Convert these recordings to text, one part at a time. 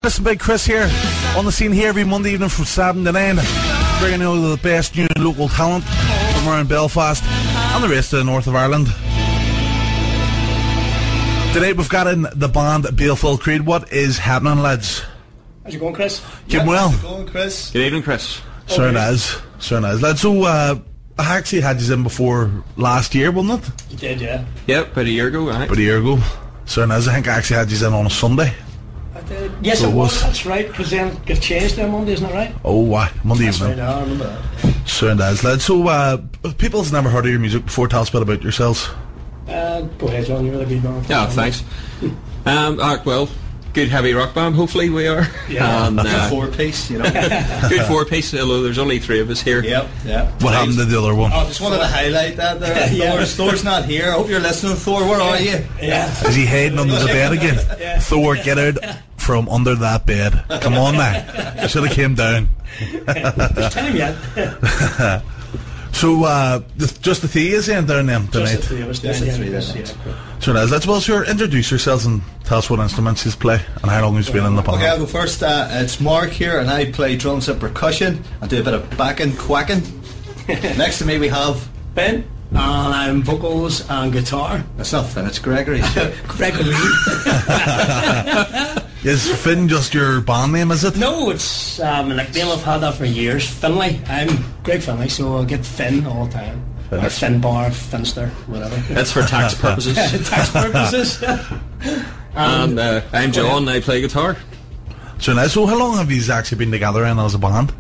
Listen, Big Chris here, on the scene here every Monday evening from 7 to 9, bringing you the best new local talent from around Belfast and the rest of the north of Ireland. Today we've got in the band Baleful Creed. What is happening, lads? How's it going, Chris? Keep well. How's it going, Chris? Good evening, Chris. So nice, lads. So, I actually had you in before last year, wasn't it? You did, yeah. Yep, about a year ago, right? About a year ago. So nice. I think I actually had you in on a Sunday. Yes, So it it was. was. That's right, because then it got changed on Monday, isn't that right? Oh, why? Monday That's evening. right, I remember that. So nice, lads. So, if people's never heard of your music before, tell us a bit about yourselves. Go ahead, John, you're really good man. Yeah, thanks. Well, good heavy rock band, hopefully we are. Yeah. And, Good four-piece, you know. good four-piece, although there's only three of us here. Yep. What happened to the other one? I just wanted to highlight that there. Yeah. Thor's not here. I hope you're listening, Thor. Where are you? Yeah. Is he hiding under the bed again? Yeah. Thor, get out from under that bed. Come on now. You should have came down. Just tell him yet. So, just the three is in down them tonight. Just the three of us. Just the yeah, three, yes, that's yeah. So nice. Let's sure introduce yourselves and tell us what instruments you play and how long you've been in the band. Okay, I'll go first. It's Mark here, and I play drums and percussion. I do a bit of backing, quacking. Next to me we have... Ben, and I'm vocals and guitar. That's not Finn, it's Gregory. Gregory. Is Finn just your band name, is it? No, it's a nickname. I've had that for years. Finlay. I'm Greg Finlay, so I'll get Finn all the time. Or Finbar, Finster, whatever. That's for tax purposes. Tax purposes. And I'm John, I play guitar. So nice. So how long have you actually been together in as a band?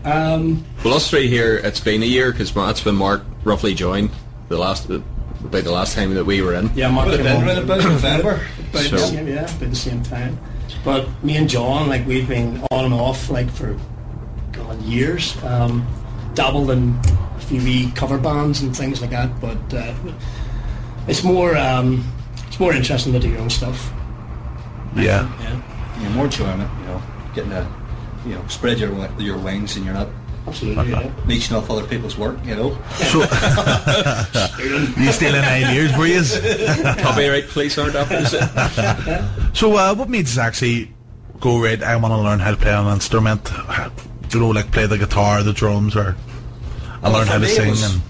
Well, us three here, it's been a year, because that's when Mark roughly joined about the last time that we were in. Yeah, Mark Would have came been on. around about November. About So- the same, yeah, about the same time. But me and John, like, we've been on and off, like, for years. Dabbled in a few wee cover bands and things like that. But it's more interesting to do your own stuff. Yeah. Yeah, More enjoyment, you know, getting to, you know, spread your wings, and you're not absolutely. Yeah. leeching off other people's work, you know. So, you stealing ideas, were you? Copyright police aren't up, is it? So, what made us actually go, right, I want to learn how to play an instrument, like play the guitar, the drums, or learn how to sing?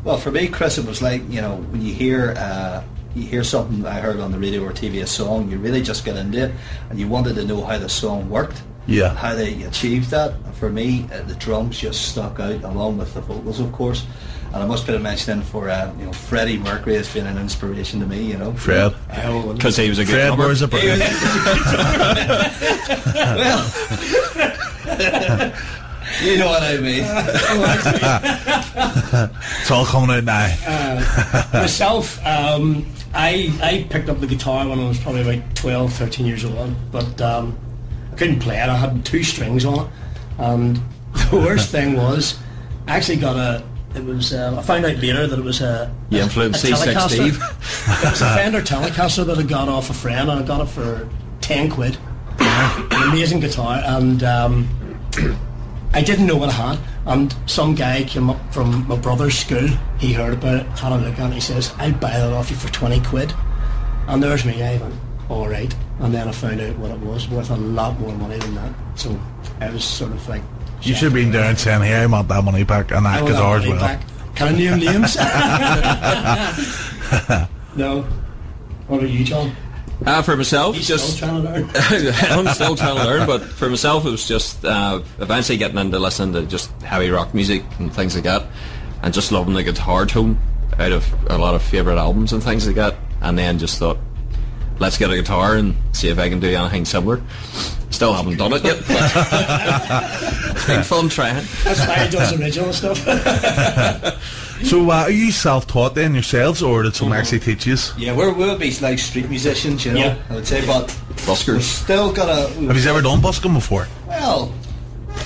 Well, for me, Chris, it was like, you know, when you hear something I heard on the radio or TV, a song, you really just get into it, and you wanted to know how the song worked, Yeah. how they achieved that. And for me, the drums just stuck out, along with the vocals, of course. And I must put a mention in for you know, Freddie Mercury has been an inspiration to me, you know. Fred. Because he was a good Fred, drummer. where's the bird? Well, you know what I mean. It's all coming out now. Myself, I picked up the guitar when I was probably about 12, 13 years old, but I couldn't play it. I had 2 strings on it, and the worst thing was, I actually got I found out later that it was a influenced a C6 Telecaster. Steve. It was a Fender Telecaster that I got off a friend, and I got it for 10 quid. An amazing guitar, and I didn't know what I had, and some guy came up from my brother's school. He heard about it, had a look at it, and he says, "I'll buy that off you for 20 quid." And there's me, I went, all right. And then I found out what it was, worth a lot more money than that. So I was sort of like, You should have been down saying, hey, I want that money back, and that guitar as well. back. Can I name names? No. What about you, John? For myself, He's just still trying to learn. I'm still trying to learn, but for myself it was just eventually getting into listening to just heavy rock music and things like that, and just loving the guitar tone out of a lot of favourite albums and things like that, and then just thought, let's get a guitar and see if I can do anything similar. Still haven't done it yet, but it's been fun trying. That's why he does original stuff. So, are you self-taught then yourselves, or did someone actually teach you? Yeah, we'll be like street musicians, you know. Yeah. I would say, but Buskers. we've still got a. Have you ever done busking before? Well,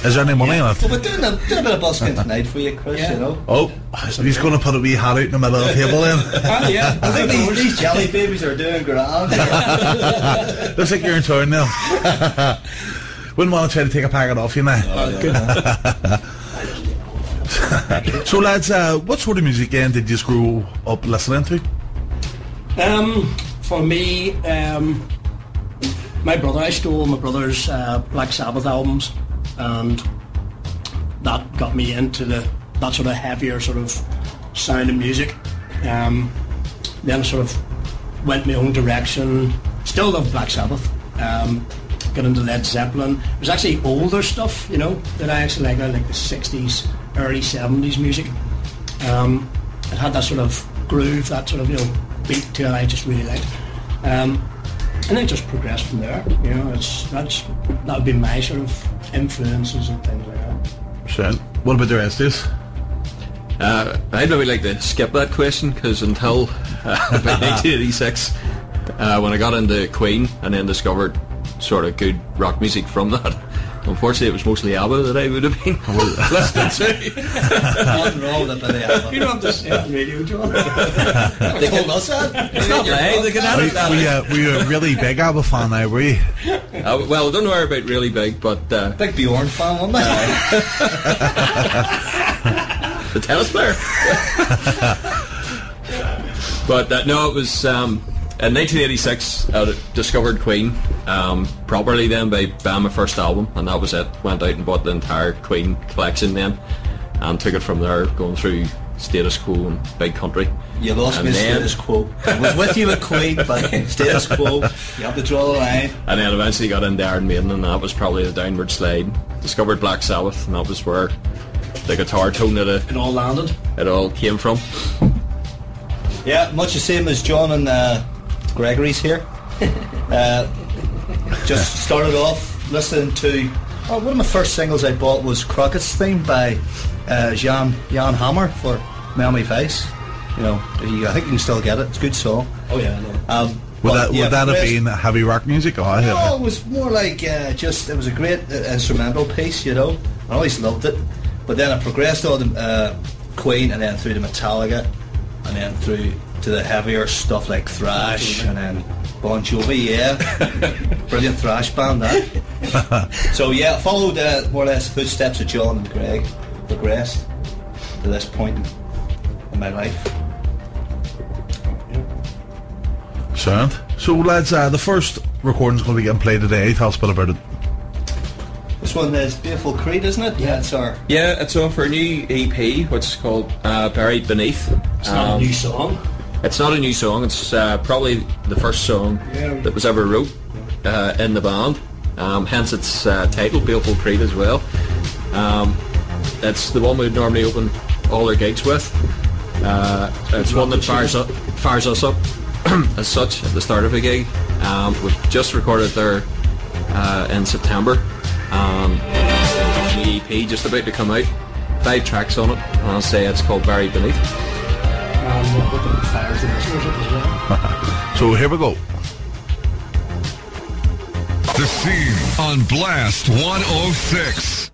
Is there any money on it? we're doing a bit of busking tonight for you, Chris. Yeah. You know. Oh, he's going to put a wee hat out in the middle of the table then. Oh, yeah. I think these jelly babies are doing grand. Looks like you're in town now. Wouldn't want to try to take a packet off you now. So lads, what sort of music then did you grow up listening to? For me, I stole my brother's Black Sabbath albums, and that got me into that sort of heavier sort of sound of music. Then I sort of went my own direction. Still love Black Sabbath. Got into Led Zeppelin. It was actually older stuff, you know, that I actually like the 60s, early 70s music. It had that sort of groove, that sort of, you know, beat to it I just really liked. And then it just progressed from there. You know, that would be my sort of influences and things like that. So, what about the rest of this? I'd maybe like to skip that question, because until about 1986, when I got into Queen and then discovered sort of good rock music from that, unfortunately it was mostly ABBA that I would have been listening to. Nothing wrong with it, ABBA. You don't have to say it on radio, John. They told us that. It's not lying, they can edit that. Were you a really big ABBA fan now, were you? Well, I don't know about really big, but Big Bjorn fan, wasn't I? the tennis player. But no, it was in 1986 I discovered Queen properly then by buying my first album, and that was it. Went out and bought the entire Queen collection then, and took it from there, going through Status Quo and Big Country. You lost me Status Quo. I was with you at Queen, but Status Quo, you have to draw the line. And then eventually got into Iron Maiden, and that was probably the downward slide. Discovered Black Sabbath, and that was where the guitar tone of It all landed. it all came from. Yeah, much the same as John and Gregory's here. Just started off listening to one of my first singles I bought was Crockett's Theme by Jan Hammer for Miami Vice. You know, I think you can still get it. It's a good song. Oh yeah, I know. Would that have been heavy rock music? Or No, it was more like it was a great instrumental piece, you know. I always loved it. But then I progressed on Queen, and then through to Metallica, and then through to the heavier stuff like thrash, and then Bon Jovi, yeah. Brilliant thrash band, that. So yeah, I followed more or less the footsteps of John and Greg, progressed to this point in my life. Sound. So lads, the first recording's going to be getting played today. Tell us a bit about it. This one is Baleful Creed, isn't it? Yeah, it's our... Yeah, it's off our new EP, which is called Buried Beneath. It's not a new song. It's not a new song. It's probably the first song that was ever wrote in the band. Hence its title, Baleful Creed, as well. It's the one we'd normally open all our gigs with. It's one that fires us up as such at the start of a gig. We've just recorded there in September. The EP just about to come out. 5 tracks on it, and I'll say it's called Buried Beneath. We're hoping it fires the listeners up as well. So here we go. The Scene on Blast 106.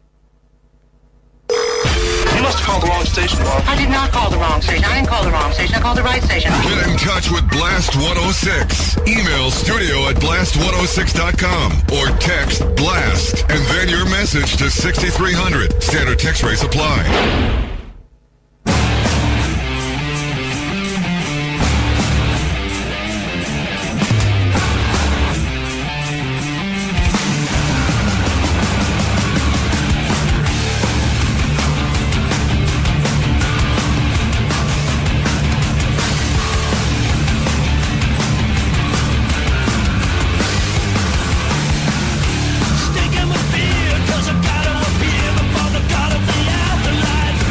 You must have called the wrong station, Bob. I did not call the wrong station. I didn't call the wrong station. I called the right station. Get in touch with Blast 106. Email studio@blast106.com or text BLAST and then your message to 6300. Standard text rates apply. Sticking with fear, 'cause I gotta appear before the god of the afterlife.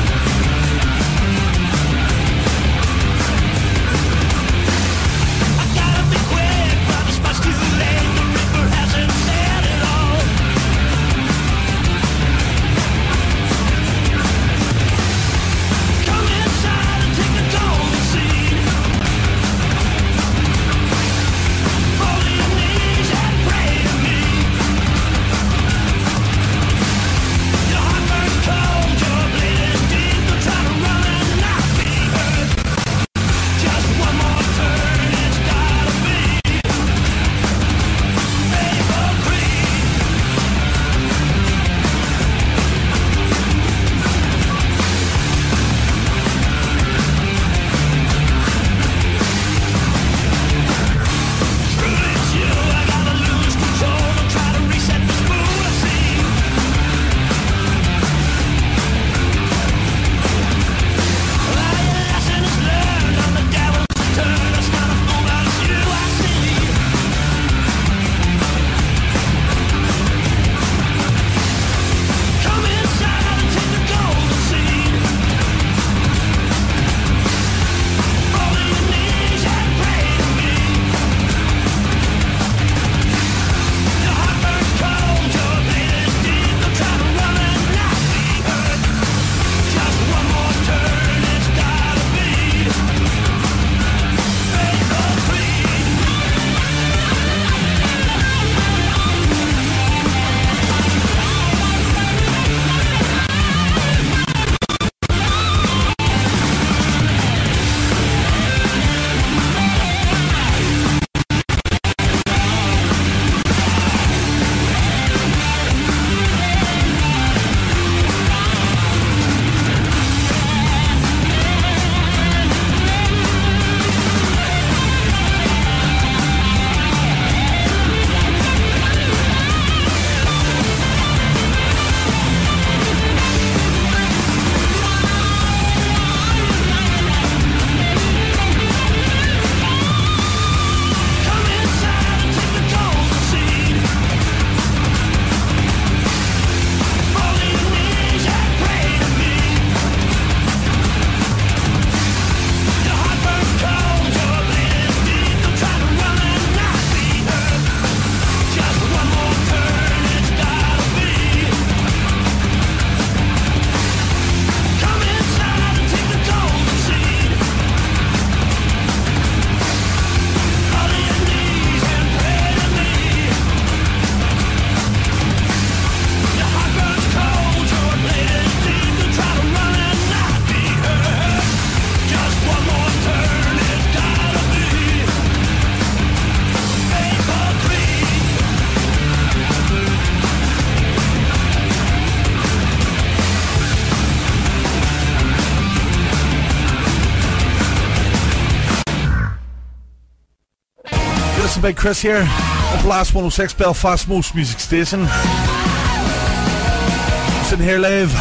Big Chris here at Blast 106, Belfast most music station. Sitting here live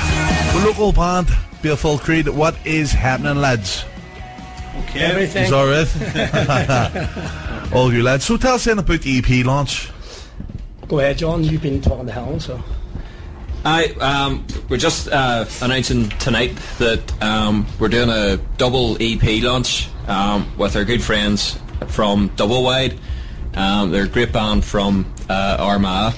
with local band Baleful Creed. What is happening, lads? Okay, everything. Is alright. All you lads. So tell us then about the EP launch. Go ahead, John. You've been talking to Helen, so. We're just announcing tonight that we're doing a double EP launch with our good friends from Double Wide. They're a great band from Armagh.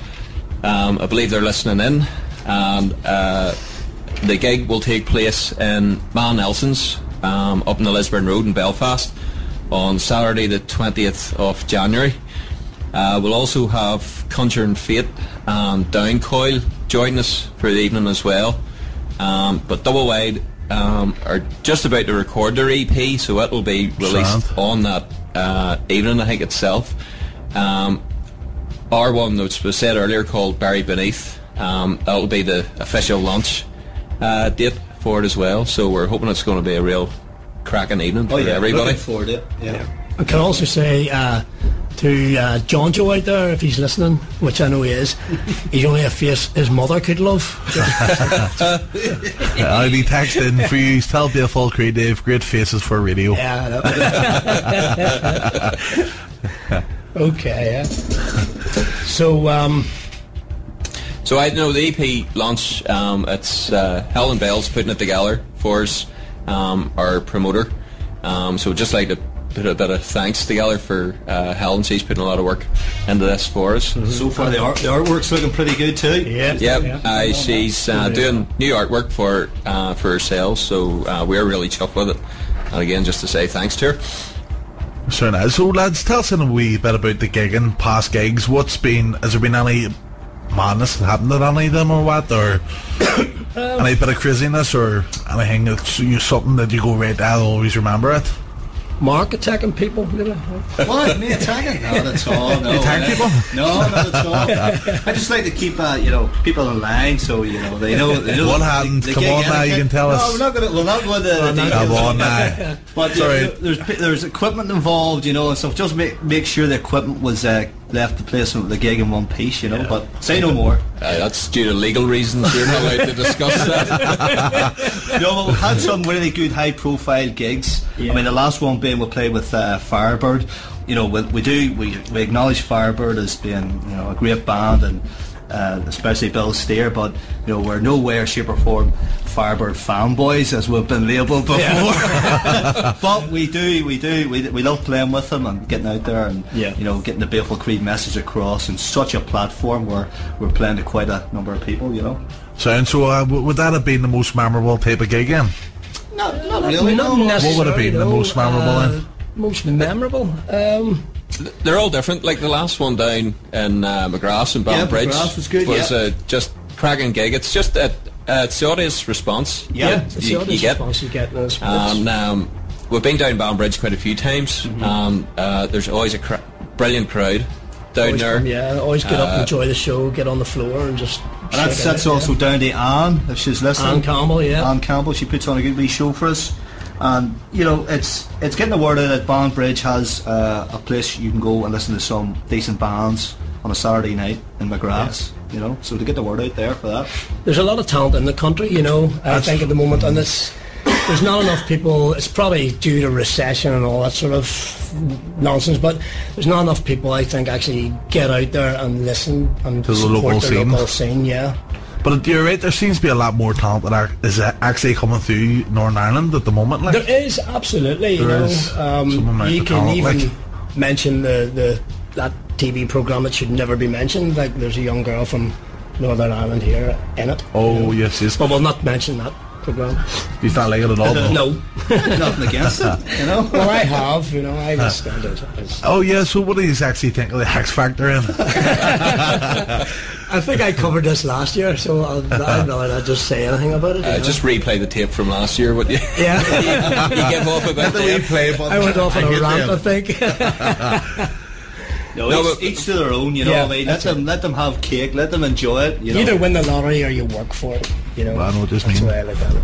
I believe they're listening in, and the gig will take place in Man Nelson's up in the Lisburn Road in Belfast on Saturday the 20th of January. We'll also have Conjuring Fate and Downcoil join us for the evening as well. But Double Wide are just about to record their EP, so it will be released on that evening, I think, itself. Our one that was said earlier, called Buried Beneath, that'll be the official launch date for it as well, so we're hoping it's going to be a real cracking evening for everybody. Looking forward to it. Yeah. I can also say to John Joe out there, if he's listening, which I know he is, he's only a face his mother could love. I'll be texting for you. Tell Baleful Creed they have great faces for radio. Yeah. Okay. Yeah. So I know the EP launch. It's Helen Bell's putting it together for us, our promoter. So just like to put a bit of thanks together for Helen. She's putting a lot of work into this for us. Mm-hmm. So far the artwork's looking pretty good too. Yeah. She's doing new artwork for herself, so we're really chuffed with it. And again, just to say thanks to her. So nice. So lads, tell us a wee bit about the gigging, past gigs. Has there been any madness that happened at any of them or what, or any bit of craziness or anything that's something that you go, right, I'll always remember it? Mark attacking people, you know? What? Me attacking? No, that's all. No, you attack people? No, not at all. I just like to keep people in line, so they know. What happened? Come on now, you can tell us. No, we're not going to. Come on now. But sorry, there's equipment involved, and so just make sure the equipment was left the place of the gig in one piece, but say no more. That's due to legal reasons. We're not allowed to discuss that. No, but we've had some really good high profile gigs. I mean, the last one being we played with Firebird. We acknowledge Firebird as being a great band, and especially Bill Steer, but we're no way, shape or form Firebird fanboys as we've been labelled before. Yeah. But we love playing with them and getting out there and getting the Baleful Creed message across in such a platform where we're playing to quite a number of people. So would that have been the most memorable type of gig then? Not really. Not what would have been the most memorable then? Most memorable? They're all different. Like the last one down in McGrath and Banbridge was good. Just cracking gig. It's just it's the audience response. It's the audience response you get. And we've been down Banbridge quite a few times. There's always a brilliant crowd down there. Always get up and enjoy the show, get on the floor and just. And that's also down to Anne, if she's listening. Anne Campbell, Anne Campbell, she puts on a good wee show for us. And it's getting the word out that Banbridge has a place you can go and listen to some decent bands on a Saturday night in McGrath's. So to get the word out there for that. There's a lot of talent in the country, I think at the moment, and there's not enough people. It's probably due to recession and all that sort of nonsense, but there's not enough people, I think, actually get out there and listen and to support the local scene. Yeah. But you're right, there seems to be a lot more talent that is actually coming through Northern Ireland at the moment. Like. There is, absolutely. You can even mention that TV programme that should never be mentioned. Like, there's a young girl from Northern Ireland here in it. Oh, yes. But we'll not mention that programme. You not like it at all? No. Nothing against it, Well, I have, I just stand it. Oh, yeah, so what do you actually think of the X Factor in? I think I covered this last year, so I'd rather not just say anything about it. Just replay the tape from last year, would you? Yeah. You give off about that. I went off on a rant, I think. Each to their own, I mean, let them have cake, let them enjoy it. You either win the lottery or you work for it. Well, I know what this means. That's the way I look at it.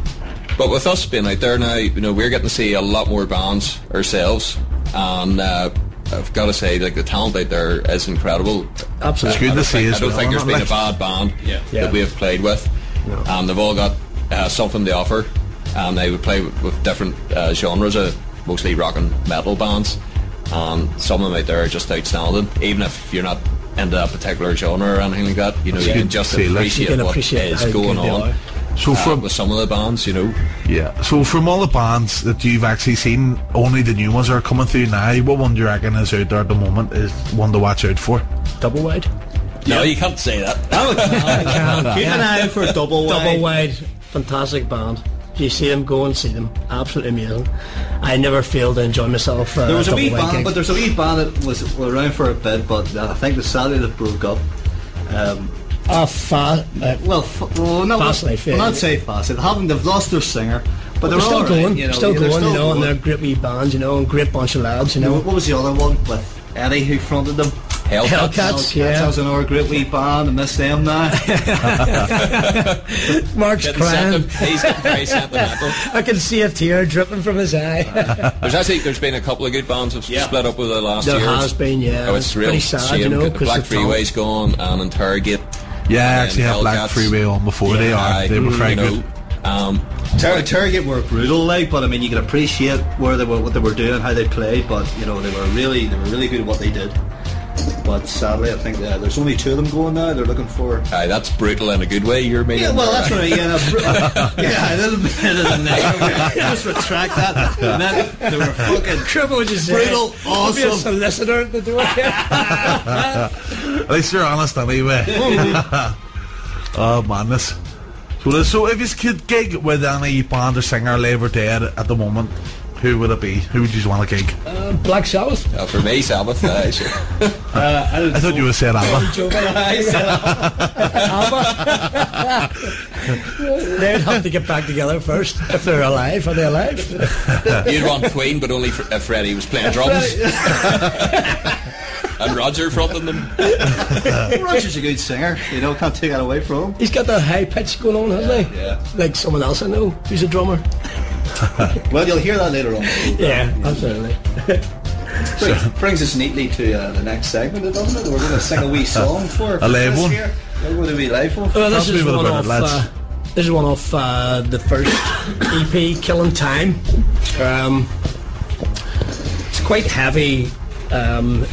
But with us being out there now, we're getting to see a lot more bands ourselves, and I've got to say, like, the talent out there is incredible. Absolutely. It's good to see as I don't well, think there's isn't been it? a bad band Yeah. that we have played with. No. They've all got something to offer, and they would play with different genres of mostly rock and metal bands. And some of them out there are just outstanding, even if you're not into that particular genre or anything like that. You know, you can just see, like, appreciate you can what appreciate is how going good they on are. So from with some of the bands, you know. yeah, so from all the bands that you've actually seen, only the new ones are coming through now. What one do you reckon is out there at the moment is one to watch out for? Double wide. No, you can't say that. Oh, keep an eye out for a double wide. Double wide, fantastic band. If you see them, go and see them. Absolutely amazing. I never fail to enjoy myself. There was a wee double wide band, gig. but there's a wee band that was around for a bit, but I think the Saturday that broke up. Fast Life, yeah. Well, not say fast. They've lost their singer, but they're they're still all right, going, you know, still they're going, still you know, and going. they're a great wee band, you know, and great bunch of lads, you know. What was the other one with Eddie who fronted them? Hellcats, yeah. That was another great wee band. I miss them now. Mark's crying. He's getting very sentimental. I can see a tear dripping from his eye. There's been a couple of good bands have split up with the last There year. has been, yeah. Oh, it's real pretty sad, shame. you know, The 'cause Black the talent- Freeway's gone and Interrogate. Yeah, I And actually had Black Hellcats. Freeway on before. They Aye, were very you know, good. Interrogate were brutal, like, but I mean, you can appreciate what they were doing, how they played, but you know, they were really good at what they did. But sadly, I think there's only two of them going now. They're looking for. Aye, that's brutal in a good way. You're meaning. Yeah, well, that's what I mean. Yeah, a little bit of the negative. Just retract that. And then they were fucking Triple, would you say? brutal, Be a awesome. solicitor at the door. At least you're honest anyway. Oh, madness. So if you could gig with any band or singer alive or dead at the moment, who would it be? Who would you want to gig? Black Sabbath. For me, Sabbath. Sure. I thought you would say ABBA. They'd have to get back together first if they're alive. Are they alive? You'd want Queen, but only if Freddie was playing drums and Roger fronting them. Roger's a good singer. You know, can't take that away from him. He's got that high pitch going on, hasn't he? Yeah. Like someone else I know who's a drummer. Well, you'll hear that later on. Yeah, absolutely. Brings us neatly to the next segment, doesn't it? We're going to sing a wee song for A live this one? year. We're going to be live one. Well, this Tell me is a bit one about off. it, lads. This is one off the first EP, Killing Time. It's quite heavy in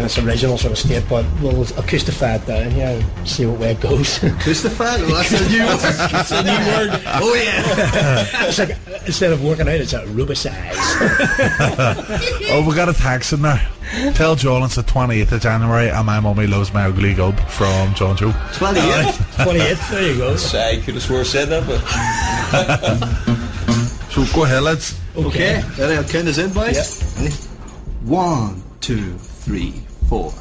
its original sort of state, but we'll acoustify it down here and see what way it goes. Acoustify? Well, that's a new word. It's a new word. Oh, yeah. It's like, instead of working out, it's a rubicize. Oh, we got a tax in there. Tell Joel it's the 28th of January and my mummy loves my ugly gob from John Joe. 28. 28th, there you go. I could have swore I said that, but So go ahead, lads. Okay. Ready? I'll count us in, boys. Yep. Ready? 1, 2, 3, 4.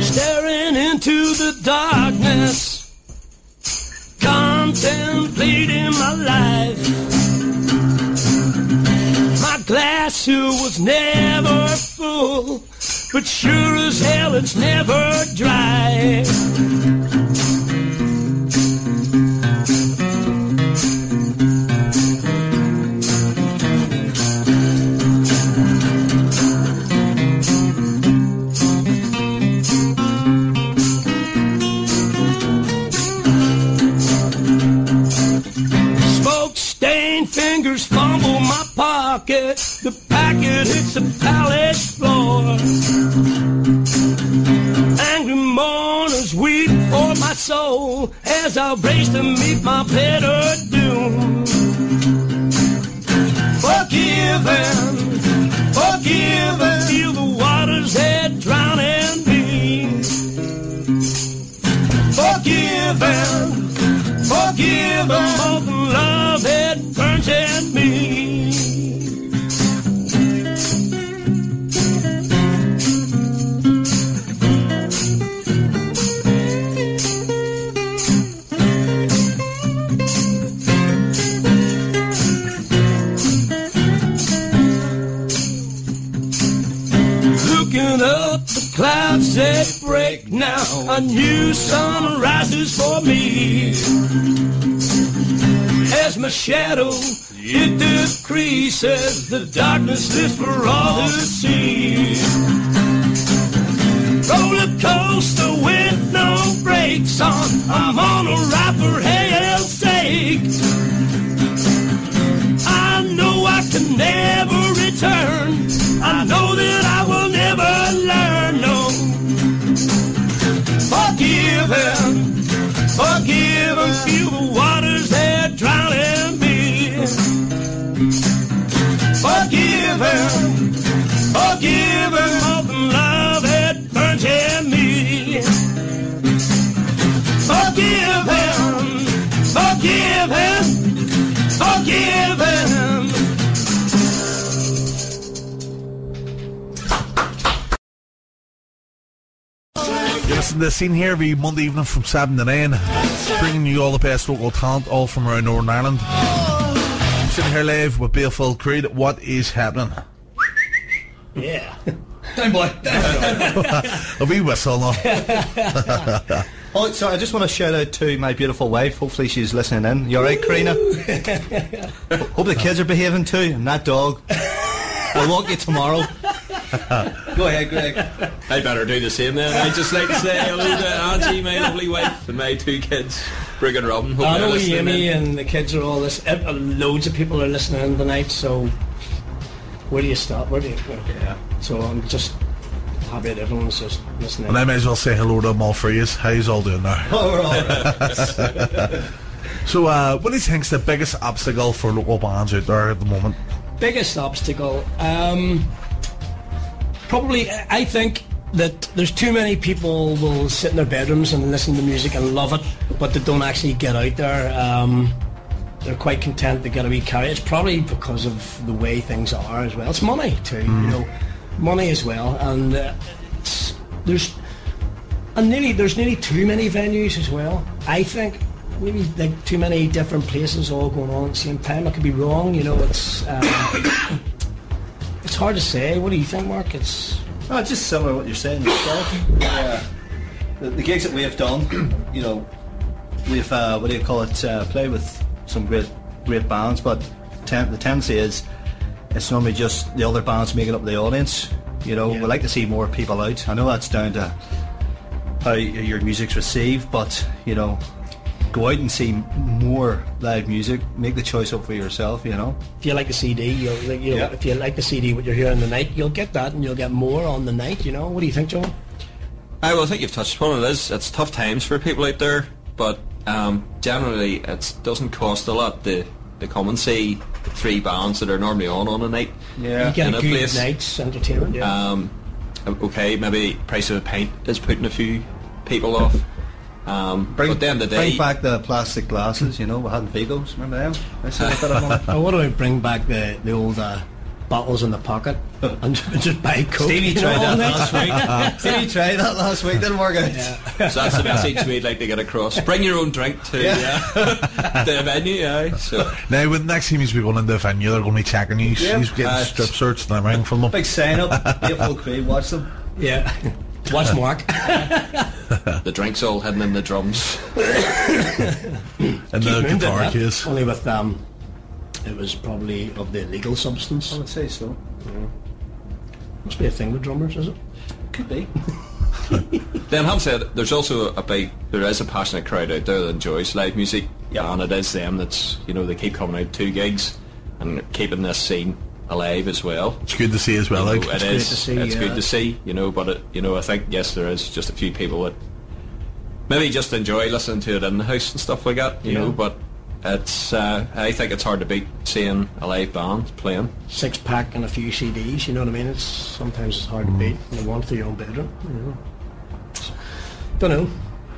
Staring into the darkness, contemplating my life. My glass who was never full, but sure as hell it's never dry. Smoke-stained fingers fumble my pocket. The packet hits the pallet floor. Angry mourners weep for my soul as I race to meet my better doom. Forgiven, forgiven, feel the waters that drowning me. Forgiven, forgiven, more than love that burns at me. at break now, a new sun rises for me. As my shadow it decreases, the darkness is for all to see. Roller coaster with no brakes on, I'm on a ride for hell's sake. I know I can never return, I know that I will never learn, no. Forgive him, feel the waters that drowning me. Forgive him all the love that burns in me. Forgive him, forgive him. Listen, the scene here every Monday evening from 7 to 9, bringing you all the best local talent, all from around Northern Ireland. I'm sitting here live with Baleful Creed. What is happening? Yeah. Down, boy. A wee whistle now. Oh, sorry, I just want to shout out to my beautiful wife. Hopefully she's listening in. You alright, Karina? Hope the kids are behaving too, and that dog. I'll walk you tomorrow. Go ahead, Greg. I better do the same then. I'd just like to say hello to Angie, my lovely wife, and my two kids, Brig and Robin. Hope I they're know listening Amy in. and the kids are all listening. Loads of people are listening in tonight, so where do you start? Yeah. So I'm just happy that everyone's just listening. And I may as well say hello to them all for you. How you all doing now? Oh, we're all right. So, what do you think's the biggest obstacle for local bands out there at the moment? Biggest obstacle? Probably, I think that there's too many people will sit in their bedrooms and listen to music and love it, but they don't actually get out there. They're quite content to get a wee carry. It's probably because of the way things are as well. It's money too, you know, money as well, and there's nearly too many venues as well. I think maybe like too many different places all going on at the same time. I could be wrong, you know. It's it's hard to say. What do you think, Mark? It's just similar to what you're saying yourself. Yeah. The gigs that we have done, you know, we've played with some great bands, but the tendency is it's normally just the other bands making up the audience. You know, we like to see more people out. I know that's down to how your music's received, but you know, go out and see more live music. Make the choice up for yourself. You know, if you like the CD, if you like the CD, what you're hearing the night, you'll get that, and you'll get more on the night. You know, what do you think, John? Well, I think you've touched upon it. It's tough times for people out there, but generally it doesn't cost a lot to come and see three bands that are normally on a night. Yeah, you get in a a good place. night's entertainment. Yeah. Okay, maybe the price of a pint is putting a few people off. But at the end of the day, bring back the plastic glasses. You know, we had Vigos. Remember them? What do I bring back the old bottles in the pocket and just buy Coke? Stevie tried that last week. Stevie tried that last week. Didn't work out. Yeah. So that's the message we'd like to get across. Bring your own drink to the venue. So now, when the next time you go into the venue, they're going to be checking you. He's getting strip searched and everything from them. Big sign up. Baleful Creed. Watch them. Yeah. Watch Mark. The drinks all hidden in the drums. And the guitar case. Only with it was probably of the illegal substance. I would say so. Yeah. Must be a thing with drummers, is it? Could be. Then, having said, there is a passionate crowd out there that enjoys live music, and it is them that's, you know, they keep coming out to gigs and keeping this scene alive as well. It's good to see as well. You like know, it's good to see. You know, but I think yes, there is just a few people that maybe just enjoy listening to it in the house and stuff like that. You know, but it's I think it's hard to beat seeing a live band playing. 6-pack and a few CDs. You know what I mean? Sometimes it's hard to beat. You want for your own bedroom. You know. Don't know.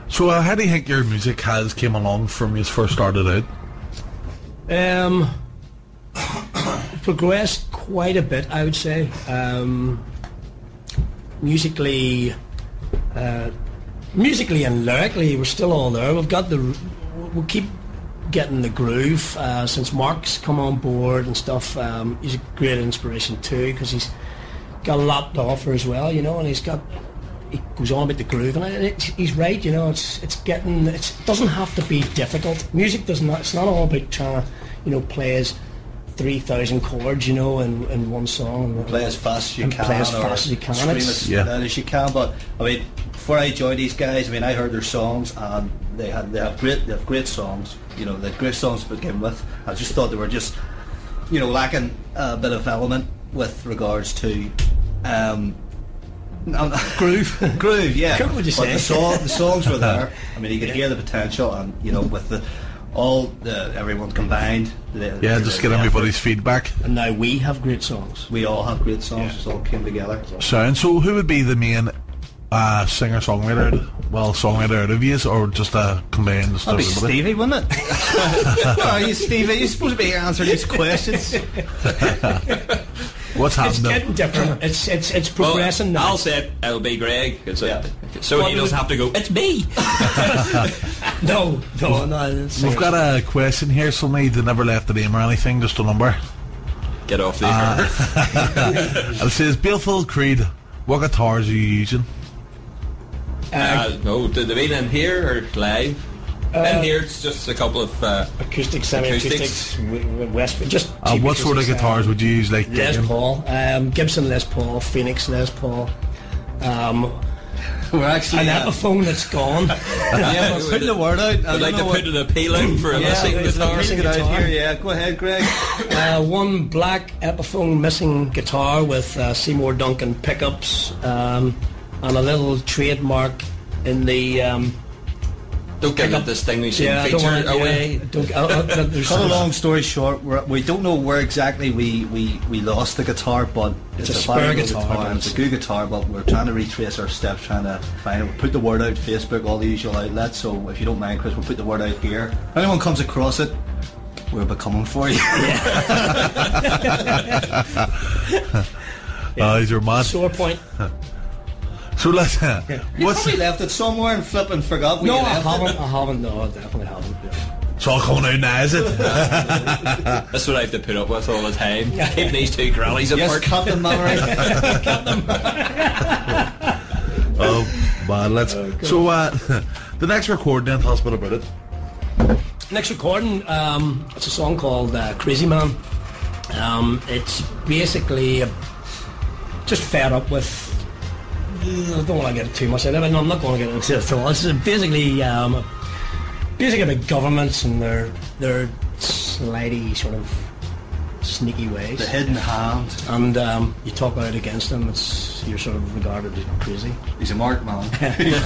So, how do you think your music has came along from you first started out? Progressed quite a bit, I would say. Musically and lyrically, we're still all there. We'll keep getting the groove since Mark's come on board and stuff. He's a great inspiration too, because he's got a lot to offer as well, you know, and he's got he goes on about the groove, and he's right. You know, it doesn't have to be difficult. Music does not. It's not all about trying to, you know, play as 3,000 chords, you know, in one song. And play as fast as you can. Play as fast as you can. Scream as loud as you can. But I mean, before I joined these guys, I mean, I heard their songs, and they have great songs. You know, they have great songs to begin with. I just thought they were just, you know, lacking a bit of element with regards to groove, yeah. What you say? The songs were there. I mean, you could hear the potential, and you know, with everyone combined. Just get everybody's feedback. And now we have great songs. We all have great songs. It all came together. So who would be the main singer-songwriter? Well, songwriter out of you, or just a combined? That'd be Stevie, wouldn't it? Oh, you Stevie, you're supposed to be here answering these questions. What's happening? It's getting different. It's progressing now. I'll say it'll be Greg. So he doesn't have to go, it's me. No. We've got a question here. Somebody that never left the name or anything, just a number. Get off the earth. It says, Baleful Creed, what guitars are you using? No, did they mean in here or live? In here, it's just a couple of acoustic, semi-acoustics, Westfield. Just what sort of guitars would you use? Like Les Paul, Gibson Les Paul, Phoenix Les Paul. We're actually an Epiphone that's gone. Yeah, we're putting the word out. I'd like to put an appeal out for a missing guitar. Get out here, yeah. Go ahead, Greg. One black Epiphone missing guitar with Seymour Duncan pickups, and a little trademark in the. Don't give it distinguishing feature away. Cut a long story short, we don't know where exactly we lost the guitar, but it's a spare guitar. It's a good guitar, but we're trying to retrace our steps, trying to find it. We'll put the word out, Facebook, all the usual outlets. So if you don't mind, Chris, we'll put the word out here. If anyone comes across it, we'll be coming for you. He's your man. Sore point. So let's. You probably left it somewhere and flipping forgot. No, I haven't. No, I definitely haven't. Yeah. It's all coming out now, is it? That's what I have to put up with all the time. Keeping these two grannies apart. Yes, Captain Maverick. Oh, man, let's. So, the next recording, then, tell us a bit about it. Next recording, it's a song called Crazy Man. It's basically just fed up with. I don't want to get too much into it. No, I'm not going to get into it at all. It's basically about governments and their slightly sort of sneaky ways. The hidden hand. And you talk out against them, you're sort of regarded as crazy. He's a marked man. He's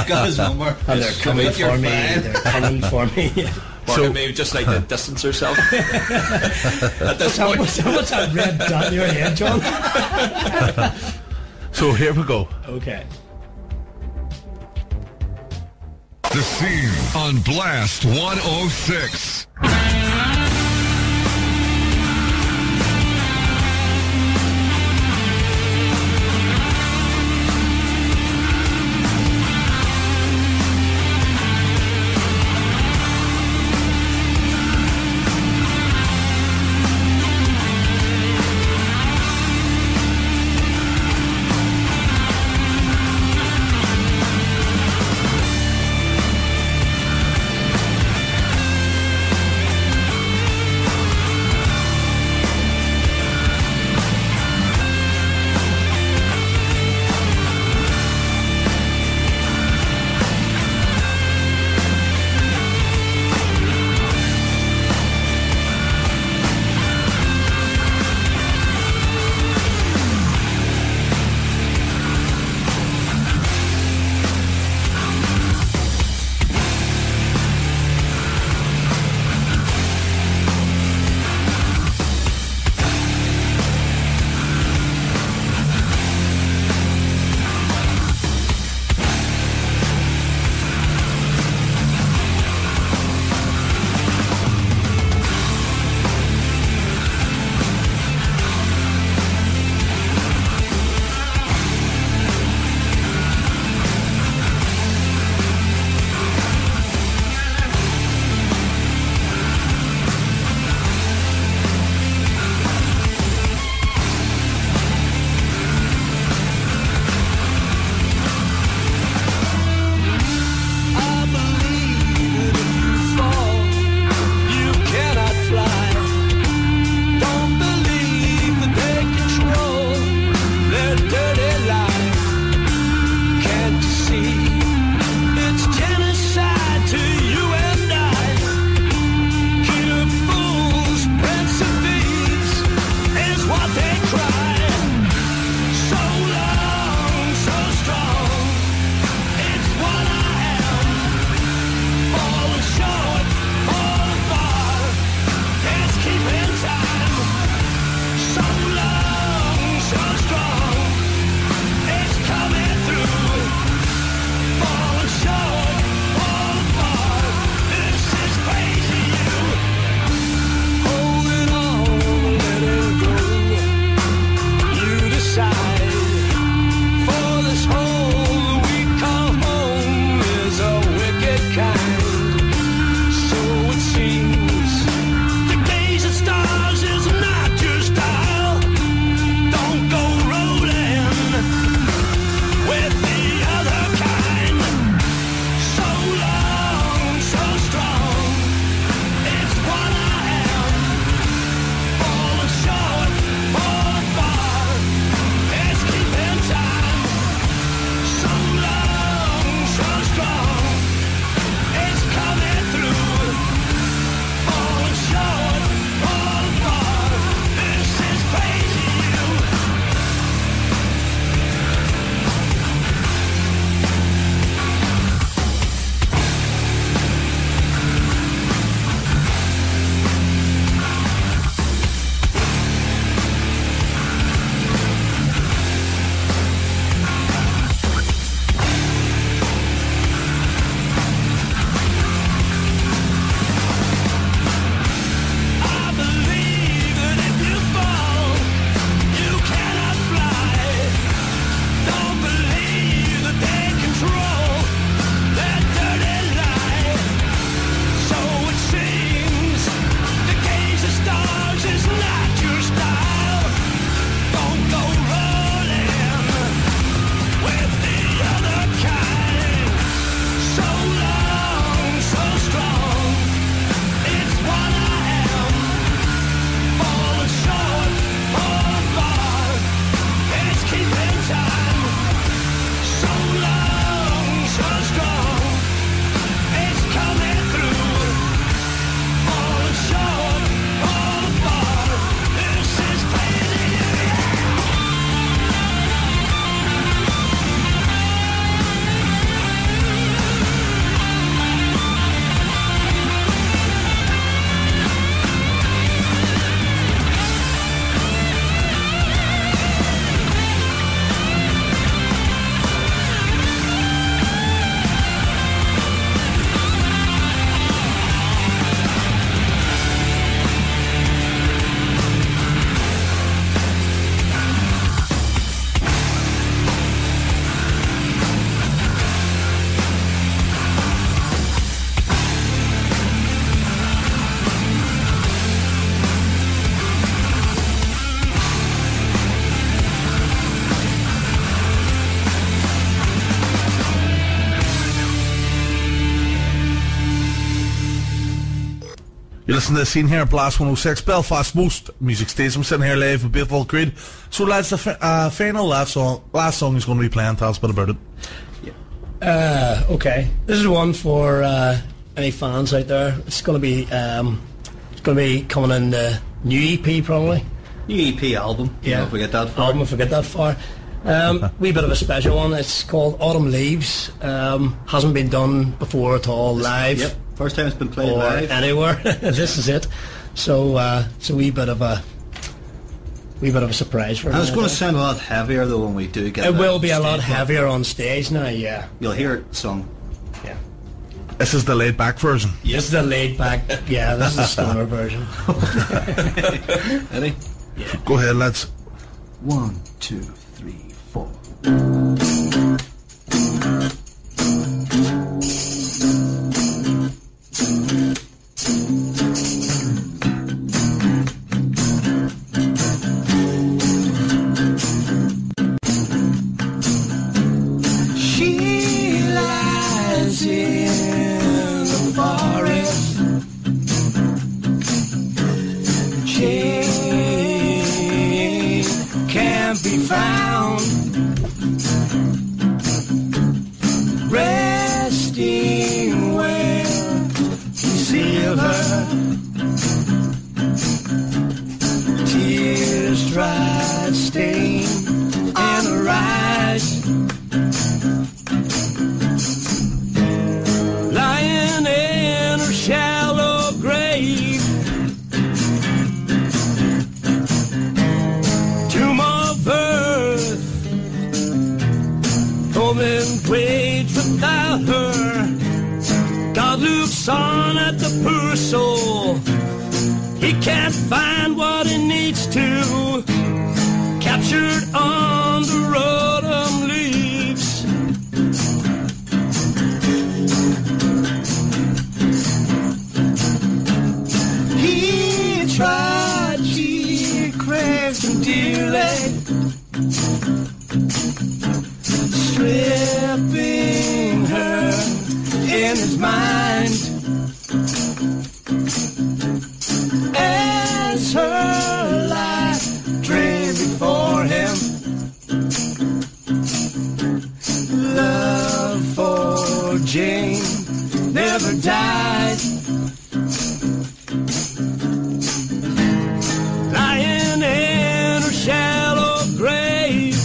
got his number. And they're coming for me. They're coming for me. So maybe just like to distance herself. What's that red dot in your head, John? So here we go. Okay. The Scene on Blast 106. You're listening to the scene here at Blast 106, Belfast most music station. I'm sitting here live with Baleful Creed. So lads, the final last song is going to be playing. Tell us a bit about it. Okay, this is one for any fans out there. It's going to be coming in the new EP probably. New EP album. Yeah, if we get that far. Album if we get that far. Wee bit of a special one. It's called Autumn Leaves. Hasn't been done before at all live. Yep, first time it's been played or live anywhere. This is it. So it's a wee bit of a surprise for me. And it's going to sound a lot heavier though when we do get it. It Will be a lot heavier on stage now. Yeah, you'll hear it sung. Yeah. This is the laid back version. This is the laid back. Yeah, this is the stoner version. Ready? Yeah. Go ahead, lads. 1, 2, 3, 4. She lies in the forest. She can't be found, resting where conceal her tears dry stain in her eyes, lying in her shallow grave. Wage without her. God looks on at the poor soul. He can't find what he needs to. Captured on the autumn leaves. He tried, she craved him dearly. Stripping her in his mind as her life drained before him. Love for Jane never died. Lying in her shallow grave.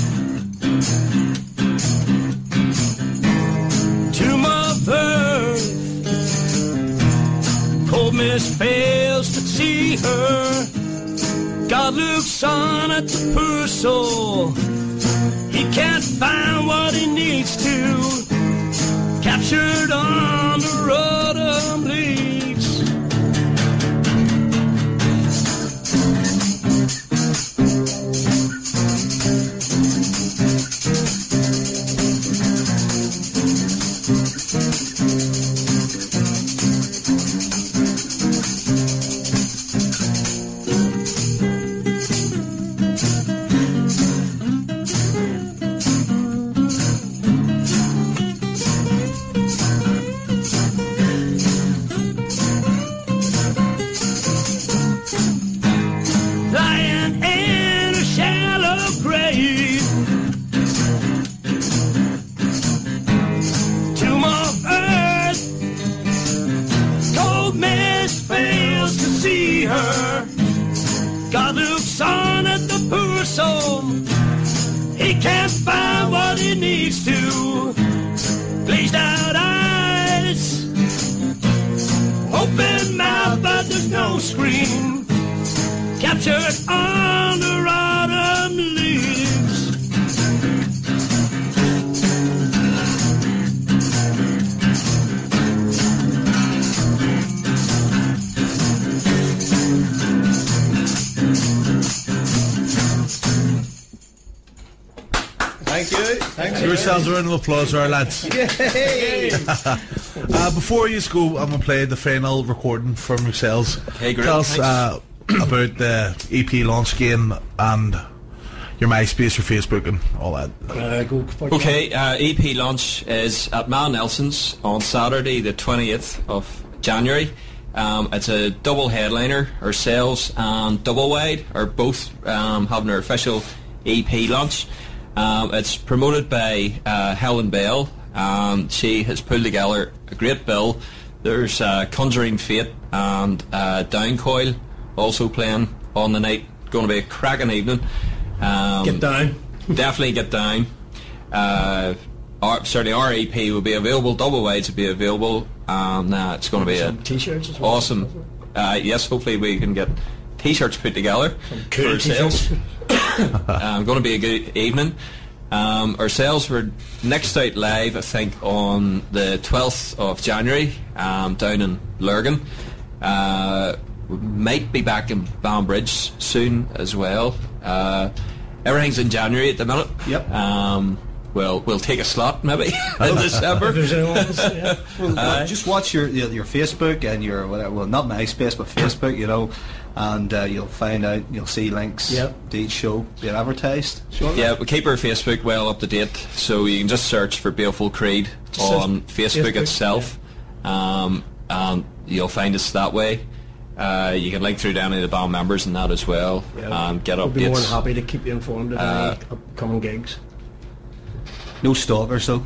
Cold mist fails to see her. God looks on at the poor soul. He can't find what he needs to. Captured on the autumn leaves. God looks on at the poor soul. He can't find what he needs to. Glazed out eyes, open mouth, but there's no scream. Captured under autumn leaves. Thank you. Thanks. Give yourselves a round of applause for our lads. Yay! Before you go, I'm going to play the final recording from yourselves. Hey, great. Tell us about the EP launch game and your MySpace, your Facebook and all that. Okay, EP launch is at Man Nelson's on Saturday the 20th of January. It's a double headliner. Ourselves and Double Wide are both having their official EP launch. It's promoted by Helen Bell, and she has pulled together a great bill. There's Conjuring Fate and Downcoil also playing on the night. Going to be a cracking evening. Get down. Definitely get down. Certainly our EP will be available. Double Wides will be available, and it's going to be Some t-shirts as well. awesome. Yes, hopefully we can get t-shirts put together Cool for sales. t-shirts. Going to be a good evening. Ourselves, we're next out live, I think, on the 12th of January, down in Lurgan. We might be back in Banbridge soon as well. Everything's in January at the minute. Yep. We'll take a slot maybe in December. If there's anyone else, yeah. Well, just watch your Facebook and your whatever. Well, not MySpace, but Facebook. And you'll find out. You'll see links to each show being advertised. Sure. Yeah, we keep our Facebook well up to date, so you can just search for Baleful Creed on Facebook itself, and you'll find us that way. You can link through to any of the band members and that as well, and get updates. We'll be more than happy to keep you informed of any upcoming gigs. No stalkers though.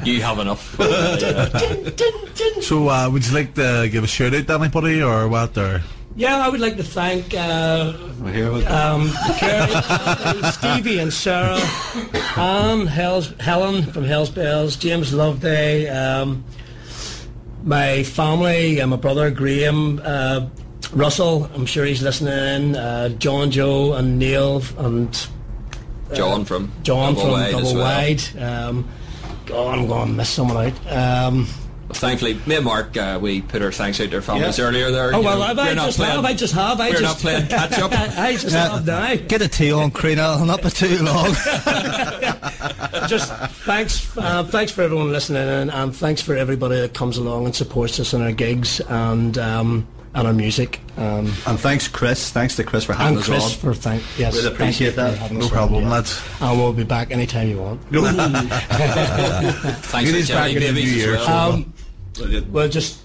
You have enough. So, would you like to give a shout out to anybody or what? Or Yeah, I would like to thank Kerry, Stevie and Sarah, Anne, Helen from Hell's Bells, James Loveday, my family, my brother Graham, Russell, I'm sure he's listening in, John, Joe and Neil, and John from Double well. Wide. God, I'm going to miss someone out. Well, thankfully, me and Mark, we put our thanks out to our families earlier there. Oh, well, we're not playing catch up. I just have now. Get a tea on, Creed. I'll not be too long. Just thanks for everyone listening, and thanks for everybody that comes along and supports us in our gigs and our music. And thanks, Chris. Thanks to Chris for having us on. Yes, really appreciate that. no problem, lads. And we'll be back anytime you want. Thanks for back in the new year. Well, just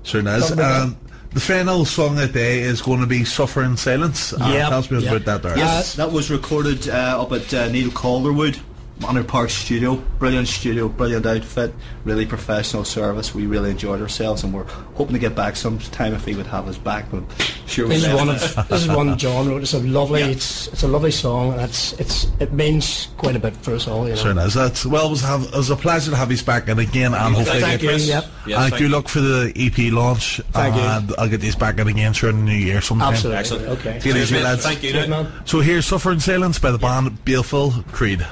Sure does. The final song of the day is going to be "Suffer in Silence." Tell us about that there. Yes, that was recorded up at Neil Calderwood, Manor Park studio, brilliant outfit, really professional service. We really enjoyed ourselves, and we're hoping to get back sometime if he would have us back. But sure, this is one John wrote. It's a lovely, it's a lovely song, and it means quite a bit for us all. Sure does. It was a pleasure to have you back in again, and hopefully thank you. Yep. Yes, good luck for the EP launch. Thank you. And I'll get these back in again through the new year sometime. Absolutely. Excellent. Okay. Take it easy, lads. Thank you. Good, man. So here's "Suffer in Silence" by the band Baleful Creed.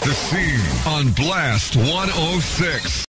The Scene on Blast 106.